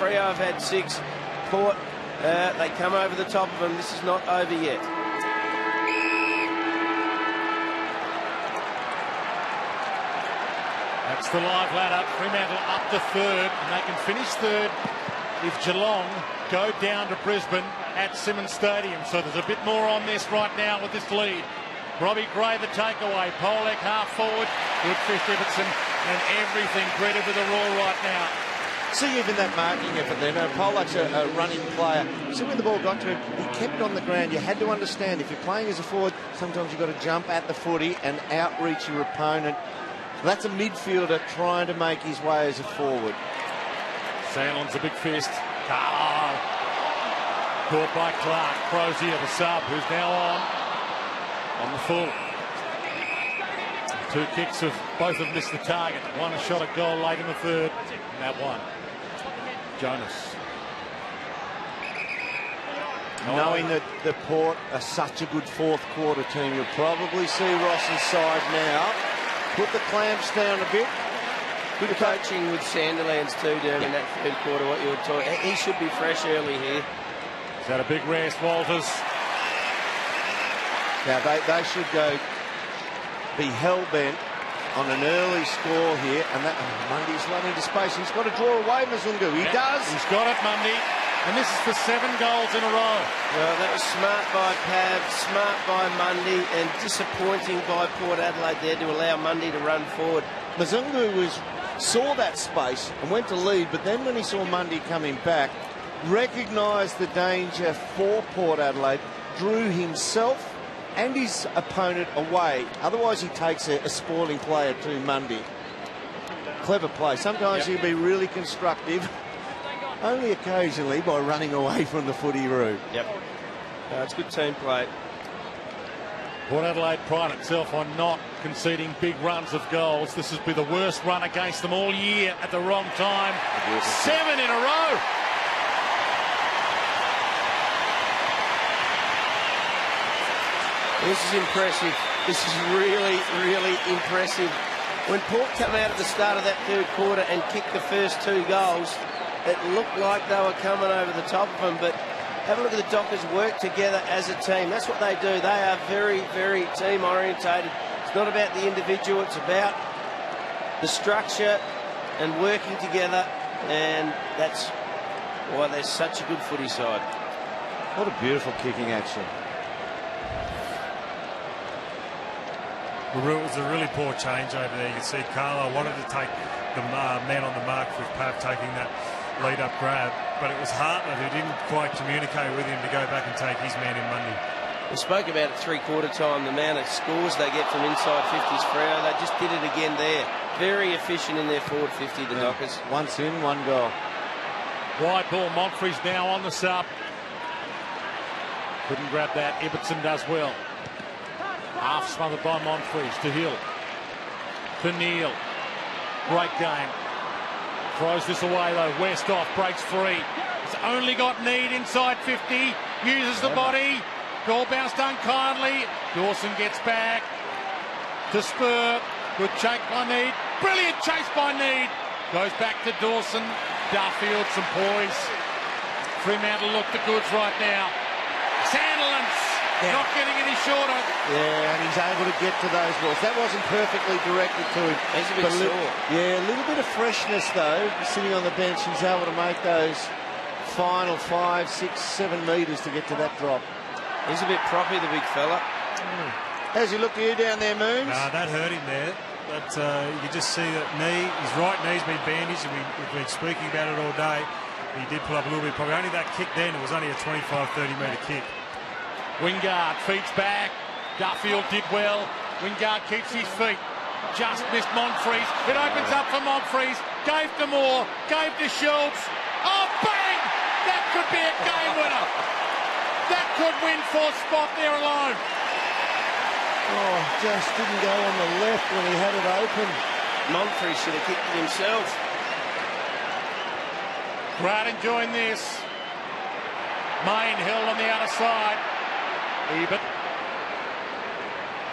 Freo have had 6. Port, they come over the top of them. This is not over yet. That's the live ladder. Fremantle up to third, and they can finish third if Geelong go down to Brisbane at Patersons Stadium. So there's a bit more on this right now with this lead. Robbie Gray the takeaway. Polek half forward. Good fish Ibbotson, and everything credit with the Roar right now. See even that marking effort there. No, Polek's a running player. See when the ball got to him, he kept it on the ground. You had to understand if you're playing as a forward, sometimes you've got to jump at the footy and outreach your opponent. That's a midfielder trying to make his way as a forward. Sandlin's a big fist. Carlisle caught by Clark. Crozier, the sub, who's now on the full. 2 kicks of both have missed the target. One shot at goal late in the third, and that one. Jonas. Knowing that the Port are such a good fourth quarter team, you'll probably see Ross's side now put the clamps down a bit. Good coaching with Sandilands too, down in that third quarter, what you were talking. He should be fresh early here. Is that a big rest, Walters? Now they should go be hell-bent on an early score here, and that Mundy's run into space. He's got to draw away Mzungu. He does. He's got it, Mundy. And this is for 7 goals in a row. Well, that was smart by Pav, smart by Mundy, and disappointing by Port Adelaide there to allow Mundy to run forward. Mzungu saw that space and went to lead, but then when he saw Mundy coming back, recognised the danger for Port Adelaide, drew himself and his opponent away. Otherwise, he takes a spoiling player to Mundy. Clever play. Sometimes he'll be really constructive, only occasionally by running away from the footy route. Yep. It's good team play. Port Adelaide pride itself on not conceding big runs of goals. This has been the worst run against them all year at the wrong time. 7 in a row. This is impressive. This is really, really impressive. When Port come out at the start of that third quarter and kicked the first 2 goals, it looked like they were coming over the top of them, but have a look at the Dockers work together as a team. That's what they do. They are very, very team orientated. It's not about the individual, it's about the structure and working together, and that's why they're such a good footy side. What a beautiful kicking action. It was a really poor change over there. You can see Carlisle wanted to take the man on the mark with Pav taking that lead-up grab, but it was Hartnett who didn't quite communicate with him to go back and take his man in Mundy. We spoke about at three-quarter time, the amount of scores they get from inside 50s. Freo, they just did it again there. Very efficient in their forward 50, the Dockers. Once in, 1 goal. Wide ball, Monfrey's now on the sub. Couldn't grab that. Ibbotson does well. Half smothered by Monfreys to Hill. To Neal. Great game. Throws this away though. West off, breaks free. He's only got Need inside 50. Uses the body. Ball bounced unkindly. Dawson gets back to Spur. Good chase by Need. Brilliant chase by Need. Goes back to Dawson. Duffield, some poise. Fremantle look the goods right now. Sandilands not getting any shorter. Yeah, and he's able to get to those balls. That wasn't perfectly directed to him. He's a bit sore. Yeah, a little bit of freshness though. Sitting on the bench, he's able to make those final 5, 6, 7 metres to get to that drop. He's a bit proppy, the big fella. How's he look to you down there, Moons? That hurt him there. But you can just see that his right knee's been bandaged, and we've been speaking about it all day. He did pull up a little bit, probably only that kick then. It was only a 25-30 metre kick. Wingard feeds back. Duffield did well. Wingard keeps his feet. Just missed Monfreys. It opens up for Monfreys. Gave to Moore. Gave to Schultz. Oh, bang! That could be a game winner. That could win 4th spot there alone. Oh, just didn't go on the left when he had it open. Monfrey should have kicked it himself. Crowd enjoying this. Main held on the outer side. Ebert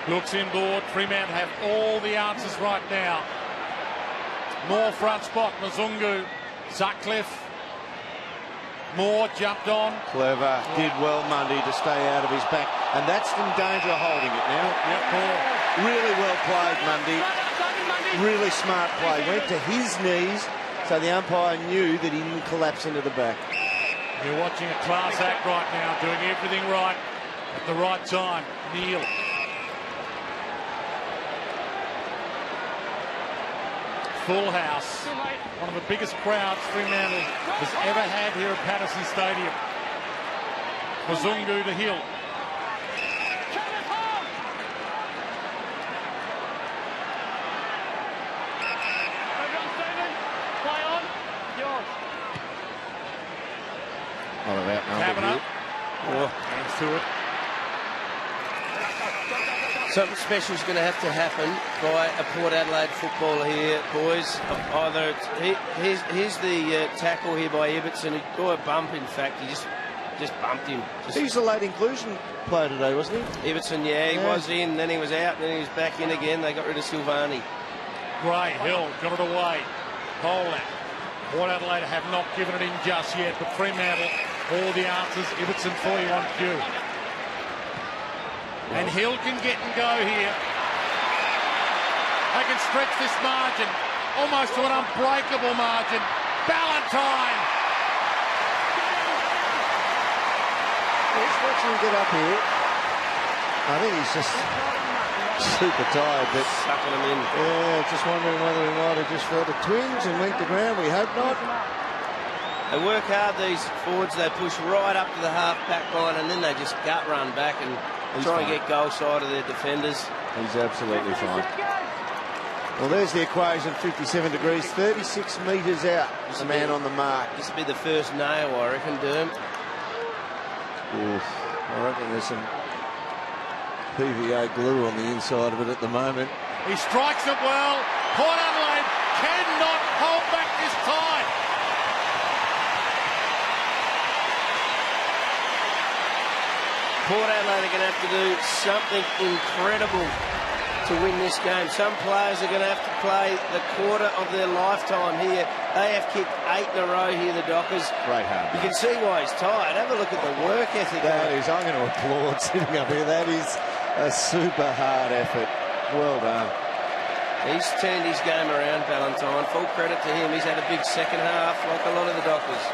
looks inboard. Fremantle have all the answers right now. More front spot. Mzungu, Sutcliffe, Moore jumped on. Clever. Did well, Mundy, to stay out of his back. And that's in danger of holding it now. Yep, Paul. Really well played, Mundy. Really smart play. Went to his knees, so the umpire knew that he didn't collapse into the back. You're watching a class act right now, doing everything right at the right time. Neil. Full house. One of the biggest crowds Fremantle has ever had here at Patersons Stadium. Wazungu to Hill. Not about Kavanagh. Hands to it. Something special is going to have to happen by a Port Adelaide footballer here, boys. Either here's the tackle here by Ibbotson, or a bump. In fact, he just bumped him. He's a late inclusion player today, wasn't he? Ibbotson, yeah, he was in, then he was out, and then he was back in again. They got rid of Silvani. Gray, Hill got it away. Polak. Port Adelaide have not given it in just yet, but Fremantle, all the answers. Ibbotson 41 cue. And Hill can get and go here. They can stretch this margin almost to an unbreakable margin. Ballantyne. He's watching him get up here. I think he's just super tired, but Sucking him in. yeah, just wondering whether he might have just felt a twinge and went to ground. We hope not. They work hard, these forwards. They push right up to the half-back line, and then they just gut run back and try and get goal side of their defenders. He's absolutely fine. Well, there's the equation, 57 degrees, 36 metres out. The man on the mark. This will be the first nail, I reckon, Derm. Oof. I reckon there's some PVA glue on the inside of it at the moment. He strikes it well. Port Adelaide cannot hold back this time. Port Adelaide are going to have to do something incredible to win this game. Some players are going to have to play the quarter of their lifetime here. They have kicked 8 in a row here, the Dockers. Great hard. You can see why he's tired. Have a look at the work ethic. That is, I'm going to applaud sitting up here. That is a super hard effort. Well done. He's turned his game around, Ballantyne. Full credit to him. He's had a big second half, like a lot of the Dockers.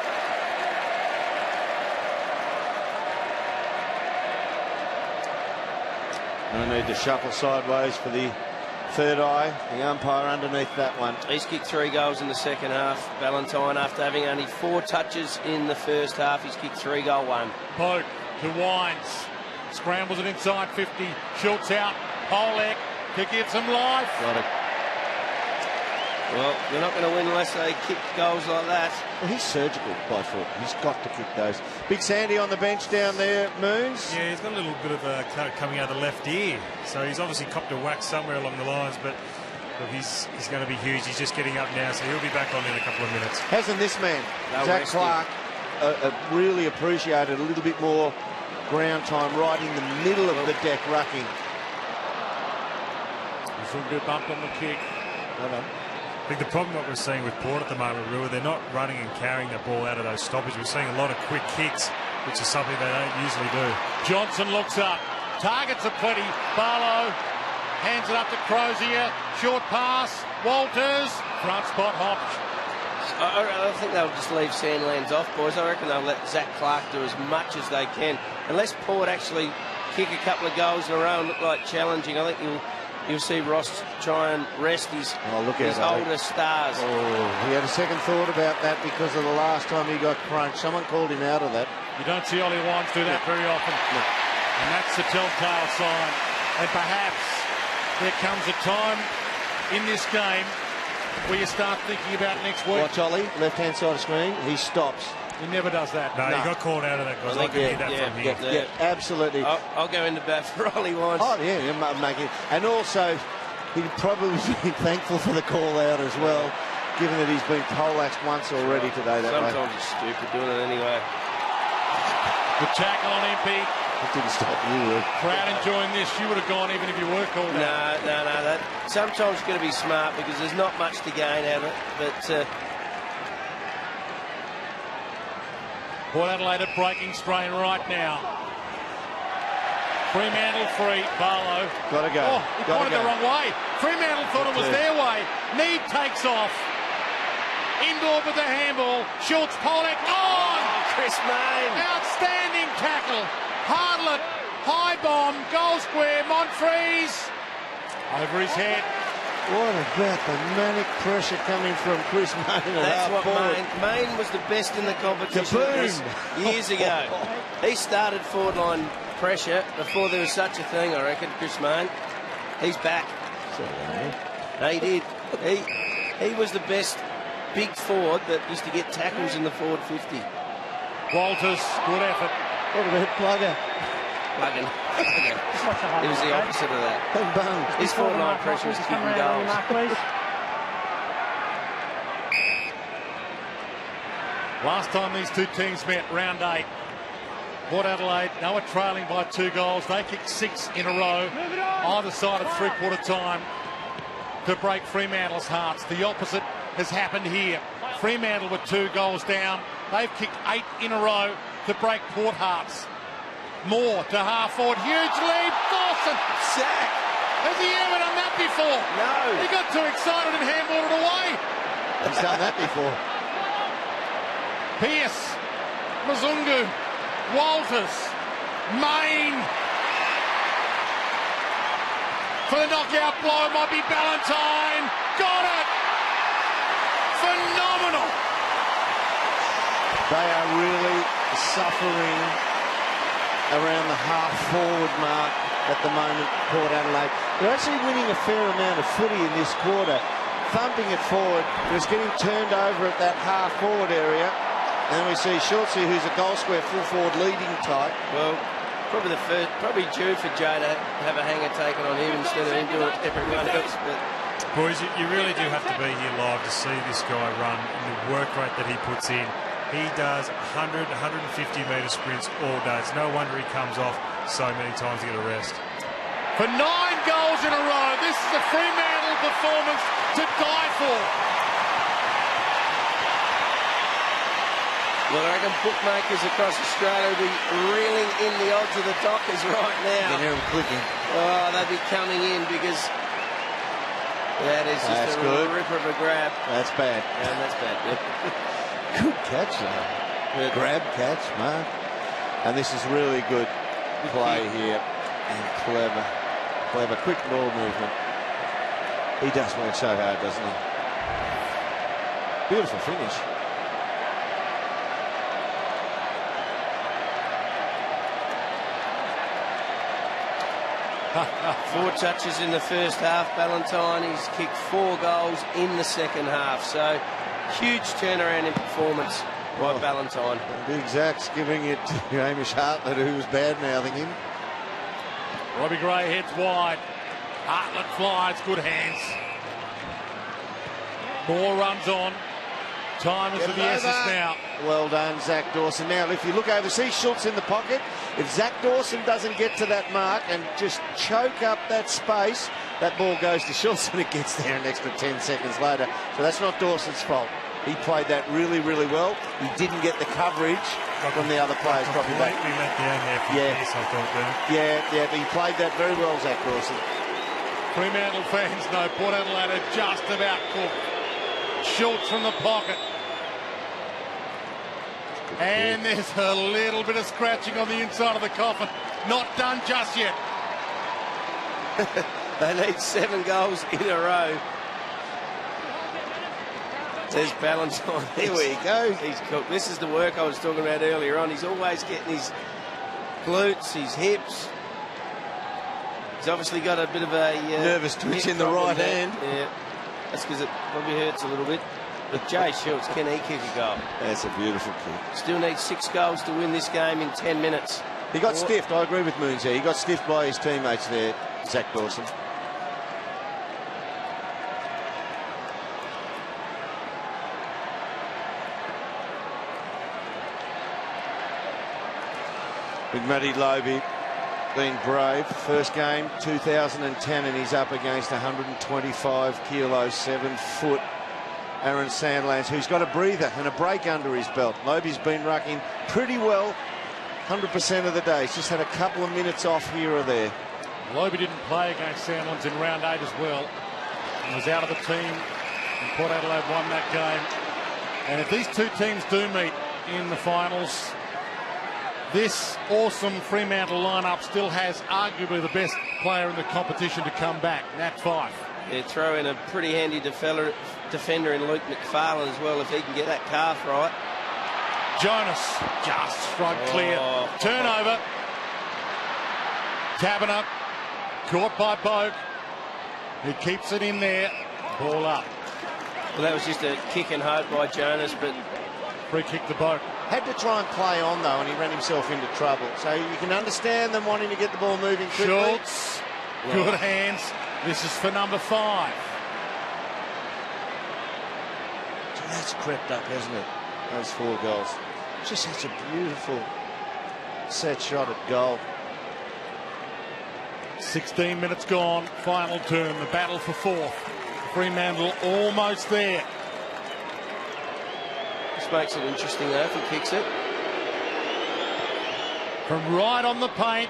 No need to shuffle sideways for the third eye. The umpire underneath that one. He's kicked 3 goals in the second half. Ballantyne, after having only 4 touches in the first half, he's kicked 3-goal one. Pope to Wines. Scrambles it inside 50. Schultz out. Polak to give some life. Got it. Well, they're not going to win unless they kick goals like that. Well, he's surgical by foot. He's got to kick those. Big Sandy on the bench down there, Moons. Yeah, he's got a little bit of a cut coming out of the left ear. So he's obviously copped a whack somewhere along the lines, but look, he's going to be huge. He's just getting up now, so he'll be back on in a couple of minutes. Hasn't this man, They'll Zach rest Clark, really appreciated a little bit more ground time right in the middle of the deck rucking. Zungu bumped on the kick. Well done. I think the problem what we're seeing with Port at the moment, Rua, they're not running and carrying the ball out of those stoppages. We're seeing a lot of quick kicks, which is something they don't usually do. Johnson looks up. Targets are plenty. Barlow hands it up to Crozier. Short pass. Walters. Front spot Hopch. I think they'll just leave Sandlands off, boys. I reckon they'll let Zach Clark do as much as they can. Unless Port actually kick a couple of goals in a row and look like challenging, I think you'll see Ross try and rest his older stars. Oh, he had a second thought about that because of the last time he got crunched. Someone called him out of that. You don't see Ollie Wines do that very often. No. And that's the telltale sign. And perhaps there comes a time in this game where you start thinking about next week. Watch Ollie, left-hand side of screen. He stops. He never does that. No, he got called out of that, guys. I can hear that from here. Yeah, absolutely. I'll go into bat for Ollie Wines. Oh, yeah, making. And also, he'd probably be thankful for the call out as well, given that he's been poleaxed once already today. Sometimes it's stupid doing it anyway. The tackle on MP. It didn't stop you. Crowd enjoying this. You would have gone even if you were called out. No. That sometimes you've got to be smart because there's not much to gain out of it. But Port Adelaide at breaking strain right now. Fremantle free. Barlow. Got to go. Oh, he pointed the wrong way. Fremantle thought it was their way. Need takes off. Inboard with the handball. Schultz, Pollock. On! Chris Mayne. Outstanding tackle. Hardlett. High bomb. Goal square. Monfries. Over his head. What about the manic pressure coming from Chris Mayne? That's what Mayne was the best in the competition years ago. He started forward line pressure before there was such a thing, I reckon, Chris Mayne. He's back. No, he did. He was the best big forward that used to get tackles in the forward 50. Walters, good effort. What about Plugger? Plugging. It was the opposite of that. His forward line pressure was kicking goals. Last time these two teams met, round 8. Port Adelaide, they were trailing by 2 goals. They kicked 6 in a row, either side of three-quarter time, to break Fremantle's hearts. The opposite has happened here. Fremantle were 2 goals down. They've kicked 8 in a row to break Port hearts. Moore to half forward, huge lead. Dawson, Sack. Has he ever done that before? No. He got too excited and handballed it away. He's done that before. Pearce, Mzungu, Walters, Mayne. For the knockout blow, might be Ballantyne. Got it! Phenomenal! They are really suffering around the half-forward mark at the moment, Port Adelaide. They're actually winning a fair amount of footy in this quarter, thumping it forward. It was getting turned over at that half-forward area. And then we see Schultz, who's a goal square full-forward leading type. Well, probably due for Joe to have a hanger taken on him instead of him doing it everyone else. But Boys, you really do have to be here live to see this guy run and the work rate that he puts in. He does 100, 150-metre sprints all day. It's no wonder he comes off so many times to get a rest. For 9 goals in a row, this is a Fremantle performance to die for. well, I reckon bookmakers across Australia will be reeling in the odds of the Dockers right You now. can hear them clicking. Oh, they'll be coming in because that is just a ripper of a grab. That's bad. And that's bad. Yep. Good catch, though. Grab catch, Mark. And this is really good play here. And clever. Quick ball movement. He does work so hard, doesn't he? Beautiful finish. Four touches in the first half. Ballantyne, he's kicked 4 goals in the second half. So huge turnaround in performance by Ballantyne. Big Zach's giving it to Hamish Hartlett, who was bad-mouthing him. Robbie Gray heads wide. Hartlett flies, good hands. Moore runs on. Time is of the essence now. Well done, Zach Dawson. Now, if you look over, see Schultz in the pocket. If Zach Dawson doesn't get to that mark and just choke up that space, that ball goes to Schultz and it gets there an extra 10 seconds later. So that's not Dawson's fault. He played that really, really well. He didn't get the coverage from the other players probably. Completely let down there for Pearce, I thought, there. Yeah, but he played that very well, Zach Dawson. Fremantle fans know Port Adelaide are just about cooked. Schultz from the pocket. And there's a little bit of scratching on the inside of the coffin. Not done just yet. They need 7 goals in a row. There's Ballantyne. Here we go. He's cooked. This is the work I was talking about earlier on. He's always getting his glutes, his hips. He's obviously got a bit of a nervous twitch in the right hand. Yeah, that's because it probably hurts a little bit. But Jay Schultz, can he kick a goal? That's a beautiful kick. Still needs 6 goals to win this game in 10 minutes. He got stiffed. I agree with Moons here. He got stiffed by his teammates there, Zach Dawson. Big Matty Lobe being brave. First game, 2010, and he's up against 125 kilos, 7 foot Aaron Sandlands, who's got a breather and a break under his belt. Loby's been rucking pretty well 100% of the day. He's just had a couple of minutes off here or there. Loby didn't play against Sandlands in round 8 as well. He was out of the team, and Port Adelaide won that game. And if these two teams do meet in the finals, this awesome Fremantle lineup still has arguably the best player in the competition to come back, Nat Fyfe. Yeah, throw in a pretty handy defender in Luke McFarlane as well, if he can get that calf right. Jonas just struck clear. Turnover. Taberner caught by Boak. He keeps it in there. Ball up. Well, that was just a kick and hope by Jonas, but free kick to Boak. Had to try and play on, though, and he ran himself into trouble. So you can understand them wanting to get the ball moving quickly. Schultz, good hands. This is for number 5. So that's crept up, hasn't it? Those 4 goals. Just such a beautiful set shot at goal. 16 minutes gone, final turn, the battle for 4th. Fremantle almost there. This makes it interesting though if he kicks it. From right on the paint.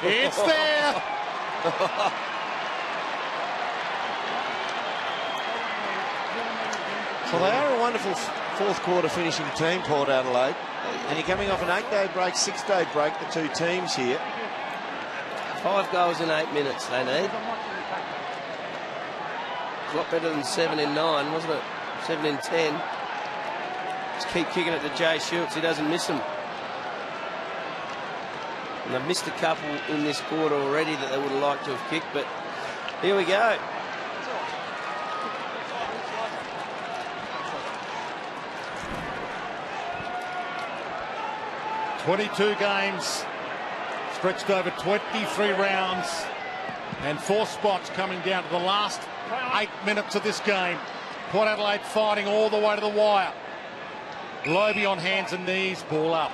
It's there. Well, they are a wonderful 4th quarter finishing team, Port Adelaide. And you're coming off an 8-day break, 6-day break, the two teams here. 5 goals in 8 minutes they need. A lot better than 7 in 9, wasn't it? 7 in 10. Just keep kicking it to Jay Schultz. He doesn't miss them. And they've missed a couple in this quarter already that they would have liked to have kicked, but here we go. "22 games, stretched over 23 rounds, and 4 spots coming down to the last 8 minutes of this game. Port Adelaide fighting all the way to the wire. Loby on hands and knees, ball up.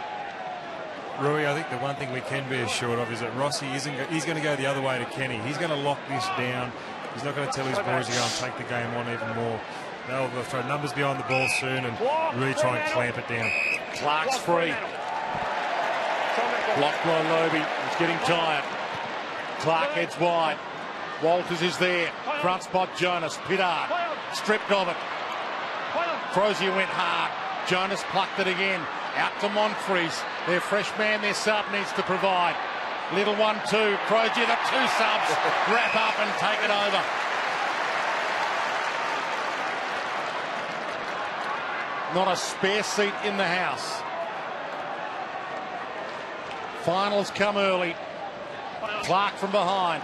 Rui, I think the one thing we can be assured of is that Rossi he's going to go the other way to Kenny. He's going to lock this down. He's not going to tell his boys to go and take the game on even more. They'll throw numbers behind the ball soon and really try and clamp it down. Clark's free. Blocked by Loby. He's getting tired. Clark heads wide. Walters is there. Front spot Jonas. Pittard stripped of it. Crozier went hard. Jonas plucked it again. Out to Monfries. Their fresh man, their sub, needs to provide. Little 1-2. Crozier, the 2 subs. Wrap up and take it over. Not a spare seat in the house. Finals come early. Clark from behind.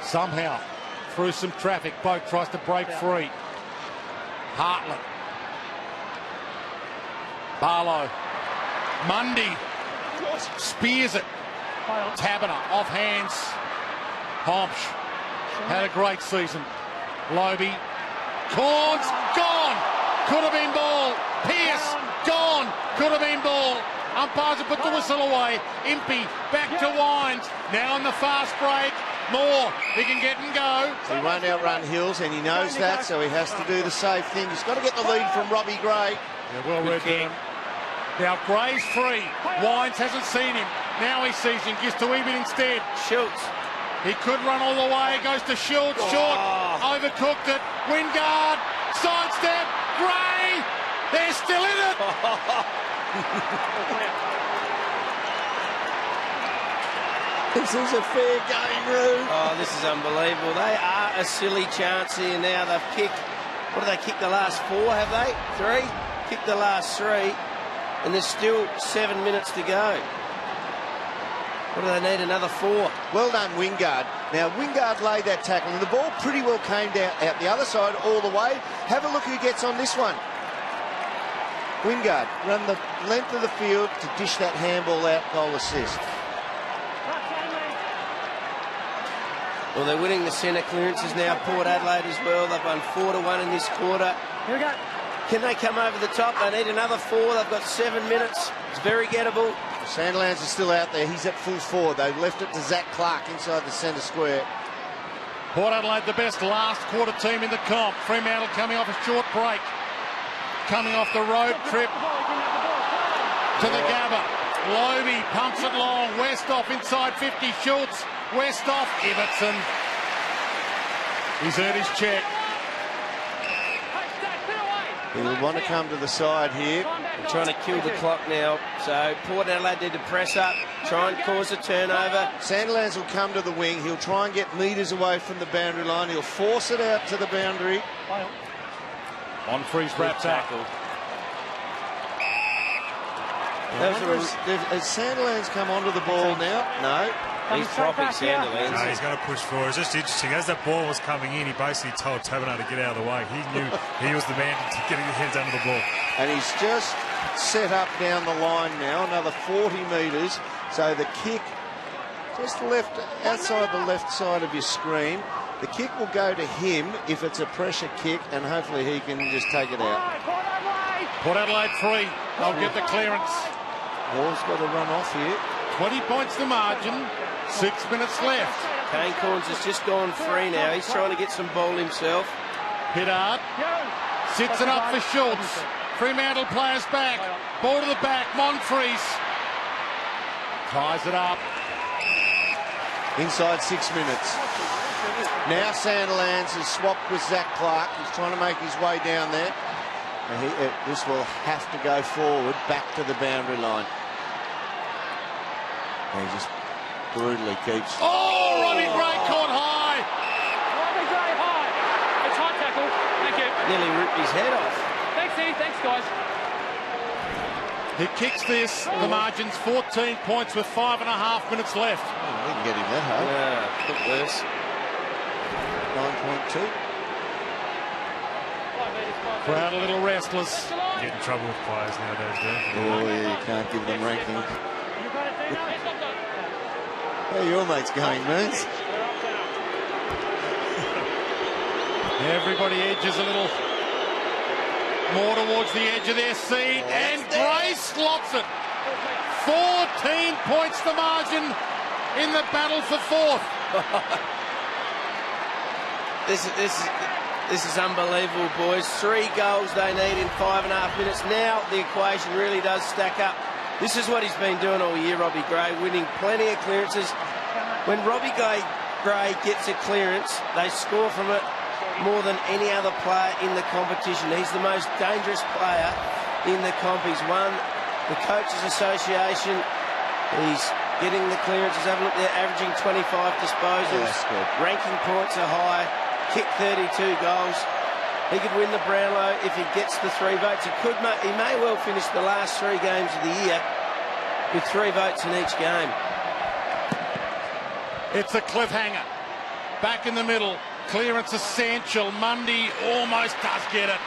Somehow, through some traffic, Boak tries to break free. Hartlett. Barlow. Mundy spears it. Taberner off hands. Homsch had a great season. Loby. Corns gone. Could have been ball. Pearce gone. Could have been ball. Umpires have put the whistle away. Impey back to Wines. Now in the fast break. Moore, he can get and go. He won't outrun Hills, and he knows that, so he has to do the safe thing. He's got to get the lead from Robbie Gray. Yeah, well read there. Now Gray's free. Wines hasn't seen him. Now he sees him. Gives to Eben instead. Schultz. He could run all the way. Goes to Schultz. Short. Overcooked it. Wingard. Sidestep. Gray. They're still in it. This is a fair game, Roo. Oh, this is unbelievable. They are a silly chance here now. They've kicked, what have they kicked the last 4, have they? 3? Kicked the last 3, and there's still 7 minutes to go. What do they need, another 4? Well done, Wingard. Now, Wingard laid that tackle, and the ball pretty well came down out the other side all the way. Have a look who gets on this one. Wingard run the length of the field to dish that handball out, goal assist. Well, they're winning the centre clearances now, Port Adelaide as well. They've won 4-1 in this quarter. Here we go. Can they come over the top? They need another 4. They've got 7 minutes. It's very gettable. Sandlands is still out there. He's at full forward. They've left it to Zach Clark inside the centre square. Port Adelaide, the best last quarter team in the comp. Fremantle coming off a short break. Coming off the road trip to the Gabba. Lobe pumps it long. Westhoff inside 50. Schultz. Westhoff. Ibbotson. He's earned his check. He'll want to come to the side here. They're trying to kill the clock now. So Port Adelaide need to press up, try and cause a turnover. Sandilands will come to the wing. He'll try and get metres away from the boundary line. He'll force it out to the boundary. Monfries wrapped tackle. Has Sandilands come onto the ball now? No. He's dropping Sandilands. No, he's going to push forward. It's just interesting. As that ball was coming in, he basically told Taberner to get out of the way. He knew he was the man to get his hands under the ball. And he's just set up down the line now, another 40 metres. So the kick just left outside the left side of your screen. The kick will go to him if it's a pressure kick, and hopefully he can just take it out. Port Adelaide 3. They'll get the clearance. Ball's got to run off here. 20 points the margin. 6 minutes left. Kane Corns has just gone free now. He's trying to get some ball himself. Hiddard sits it up for Schultz. Fremantle players back. Ball to the back. Monfries ties it up. Inside 6 minutes. Now Sandilands has swapped with Zach Clark. He's trying to make his way down there. And this will have to go forward back to the boundary line. And he just brutally keeps. Oh, Robbie Gray caught high. Robbie Gray high. It's high tackle. Thank you. Nearly ripped his head off. Thanks, Steve. Thanks, guys. He kicks this. The margin's 14 points with 5.5 minutes left. Oh, we can get him that high. Yeah, look worse. 9.2. Crowd a little restless. Get in trouble with players nowadays, do Oh, yeah, you can't give them ranking. How are your mates going, Moons? Everybody edges a little more towards the edge of their seat, and Gray slops it. 14 points the margin in the battle for fourth. This is unbelievable, boys. 3 goals they need in 5.5 minutes. Now the equation really does stack up. This is what he's been doing all year, Robbie Gray, winning plenty of clearances. When Robbie Gray gets a clearance, they score from it more than any other player in the competition. He's the most dangerous player in the comp. He's won the Coaches Association. He's getting the clearances. Have a look there, averaging 25 disposals. Ranking points are high. Kicked 32 goals. He could win the Brownlow if he gets the 3 votes. He may well finish the last 3 games of the year with 3 votes in each game. It's a cliffhanger. Back in the middle. Clearance essential. Mundy almost does get it.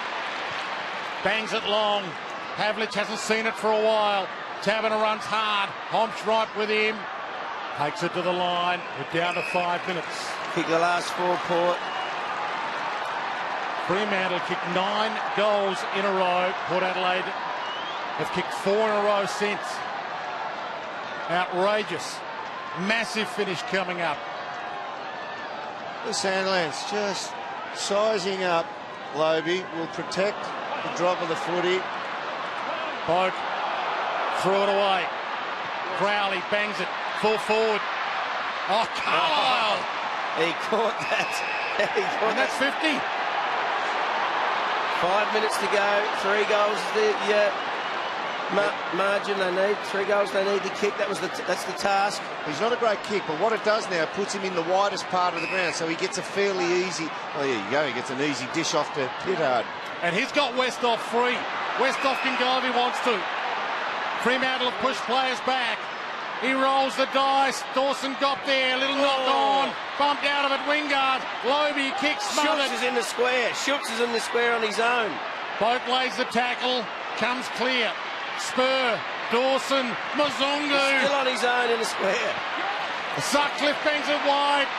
Bangs it long. Havlich hasn't seen it for a while. Taberner runs hard. Homch right with him. Takes it to the line. We're down to 5 minutes. Kick the last 4, Port. Fremantle kicked 9 goals in a row. Port Adelaide have kicked 4 in a row since. Outrageous. Massive finish coming up. The Sandilands just sizing up. Lobe will protect the drop of the footy. Boak threw it away. Crowley bangs it full forward. Oh, Carlisle! He caught that. And that's 50. 5 minutes to go. 3 goals is the margin they need. 3 goals they need to kick. That's the task. He's not a great kick, but what it does now puts him in the widest part of the ground, so he gets a fairly easy. Oh, there you go. He gets an easy dish off to Hiddard. And he's got Westhoff free. Westhoff can go if he wants to. Fremantle have pushed players back. He rolls the dice. Dawson got there. Little knock on. Bumped out of it. Wingard. Lobe kicks. Schultz is in the square. Schultz is in the square on his own. Boat lays the tackle. Comes clear. Spur. Dawson. Mazungu. Still on his own in the square. Sutcliffe bangs it wide.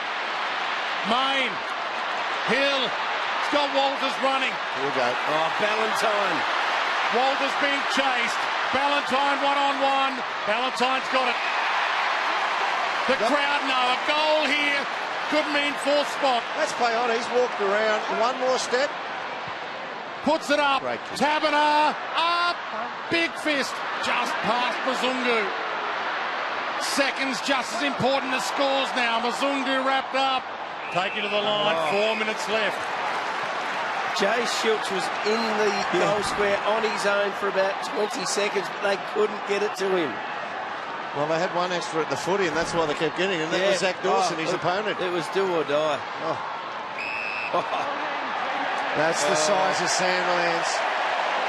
Main. Hill. It's got Walters running. Here we go. Oh, Ballantyne. Walters being chased. Ballantyne one-on-one. Ballantyne's got it. The crowd know a goal here could mean fourth spot. Let's play on. He's walked around. One more step. Puts it up. Great kick. Tabana up. Big fist. Just past Mazungu. Seconds just as important as scores now. Mazungu wrapped up. Take it to the line. 4 minutes left. Jay Schultz was in the goal square on his own for about 20 seconds, but they couldn't get it to him. Well, they had one extra at the footy, and that's why they kept getting it. And that was Zach Dawson, his opponent. It was do or die. That's the size of Sandilands,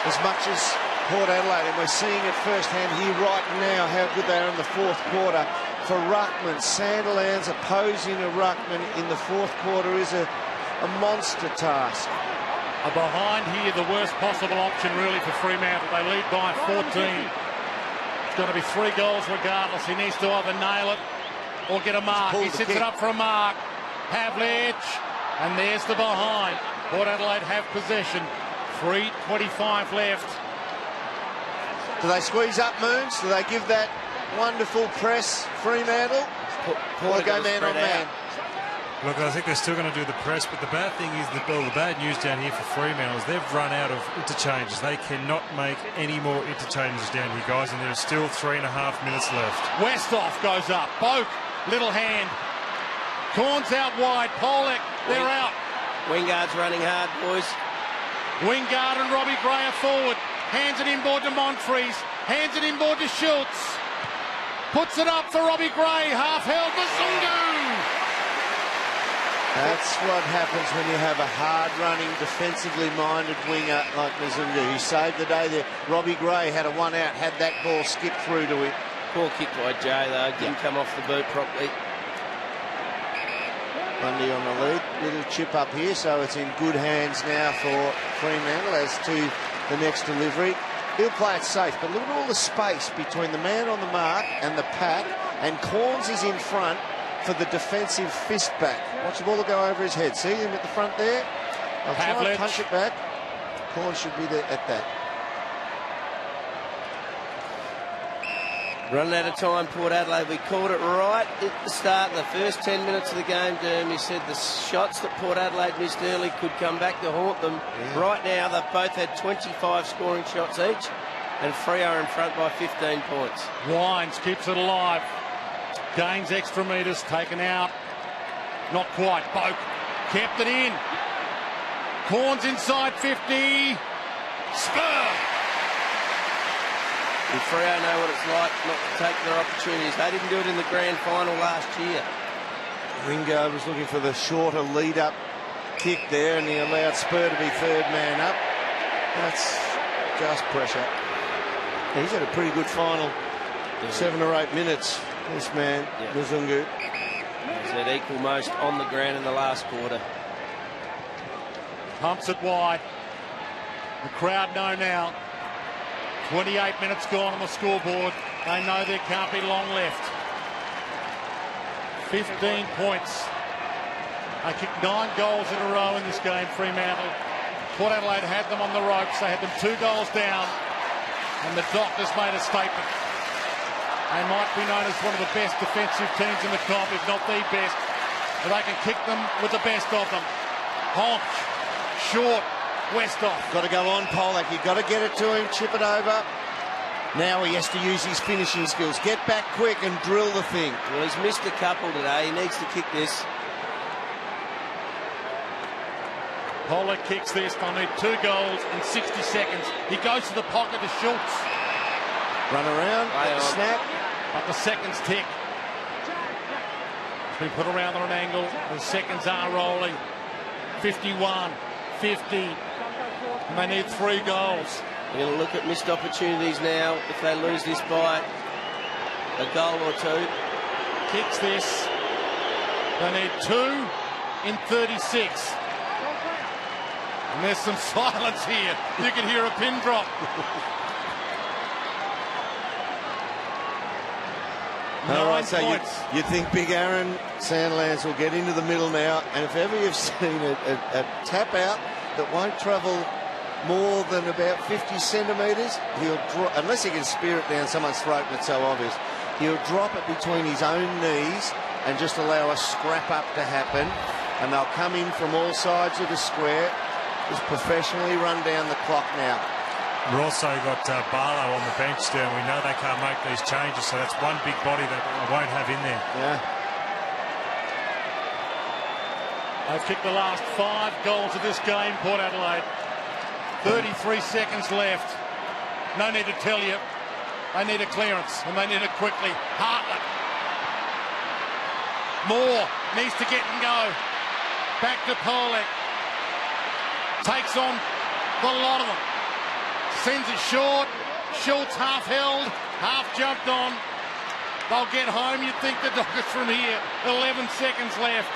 as much as Port Adelaide, and we're seeing it firsthand here right now how good they are in the fourth quarter. For ruckman, Sandilands opposing a ruckman in the fourth quarter is a monster task. Behind here, the worst possible option really for Fremantle. They lead by 14. It's got to be 3 goals regardless. He needs to either nail it or get a mark. He sits it up for a mark. Pavlich, and there's the behind. Port Adelaide have possession. 3:25 left. Do they squeeze up, Moons? Do they give that wonderful press, Fremantle? Or go man on man? Look, I think they're still going to do the press, but the bad thing is, the bad news down here for Fremantle is they've run out of interchanges. They cannot make any more interchanges down here, guys, and there's still 3.5 minutes left. Westhoff goes up. Boak, little hand. Corns out wide. Pollock, they're out. Wingard's running hard, boys. Wingard and Robbie Gray are forward. Hands it inboard to Monfries. Hands it inboard to Schultz. Puts it up for Robbie Gray. Half held Mazungu. That's what happens when you have a hard-running, defensively-minded winger like Mazungu. He saved the day there. Robbie Gray had a one-out, had that ball skip through to him. Poor kick by Jay, though. Didn't come off the boot properly. Bundy on the lead. Little chip up here, so it's in good hands now for Fremantle as to the next delivery. He'll play it safe, but look at all the space between the man on the mark and the pack, and Corns is in front for the defensive fist back. Watch the ball go over his head. See him at the front there? I'll try and punch it back. Corns should be there at that. Running out of time, Port Adelaide. We called it right at the start, the first 10 minutes of the game, Derm. You said the shots that Port Adelaide missed early could come back to haunt them. Yeah. Right now, they've both had 25 scoring shots each, and Freo are in front by 15 points. Wines keeps it alive. Gains extra metres, taken out. Not quite. Boak kept it in. Corns inside 50. Spur. And Freo know what it's like not to take their opportunities. They didn't do it in the grand final last year. Wingard was looking for the shorter lead-up kick there, and he allowed Spur to be third man up. That's just pressure. He's had a pretty good final. 7 or 8 minutes, this man, Mazungu. He's had equal most on the ground in the last quarter. Pumps it wide. The crowd know now. 28 minutes gone on the scoreboard. They know there can't be long left. 15 points. They kicked 9 goals in a row in this game, Fremantle. Port Adelaide had them on the ropes. They had them 2 goals down. And the doctors made a statement. They might be known as one of the best defensive teams in the comp, if not the best. But they can kick them with the best of them. Honch, short. Westhoff. Got to go on, Pollock. You've got to get it to him, chip it over. Now he has to use his finishing skills. Get back quick and drill the thing. Well, he's missed a couple today. He needs to kick this. Pollock kicks this. They'll need 2 goals in 60 seconds. He goes to the pocket to Schultz. Run around, snap. But the seconds tick. It's been put around on an angle. The seconds are rolling. 51, 50. And they need 3 goals. We're going to look at missed opportunities now if they lose this by a goal or 2. Kicks this. They need 2 in 36. And there's some silence here. You can hear a pin drop. All right, so points. you think Big Aaron Sandilands will get into the middle now, and if ever you've seen a tap out that won't travel more than about 50 centimetres, he'll drop, unless he can spear it down someone's throat and it's so obvious, he'll drop it between his own knees and just allow a scrap up to happen. And they'll come in from all sides of the square. Just professionally run down the clock now. We've also got Barlow on the bench there, and we know they can't make these changes, so that's one big body that I won't have in there. Yeah. They've kicked the last 5 goals of this game, Port Adelaide. 33 seconds left. No need to tell you. They need a clearance, and they need it quickly. Hartlett. Moore needs to get and go. Back to Polek. Takes on the lot of them. Sends it short. Schultz half held, half jumped on. They'll get home. You'd think the Dockers from here. 11 seconds left.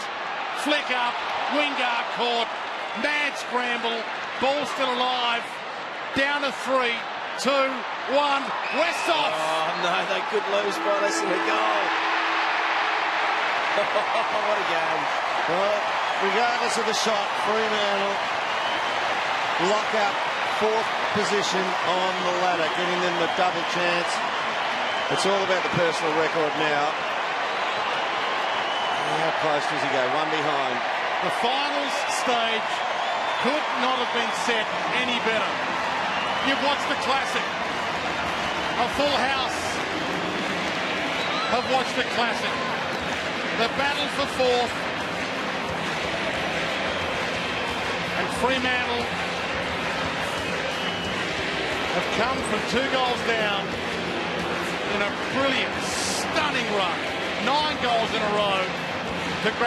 Flick up. Wingard caught. Mad scramble. Ball still alive. Down to 3, 2, 1. West off. Oh, no, they could lose by less than a goal. What a game. Well, regardless of the shot, Fremantle lock up 4th position on the ladder, giving them the double chance. It's all about the personal record now. How close does he go? One behind. The finals stage could not have been set any better. You've watched the classic. A full house have watched the classic. The battle for 4th. And Fremantle have come from 2 goals down in a brilliant, stunning run. 9 goals in a row to grab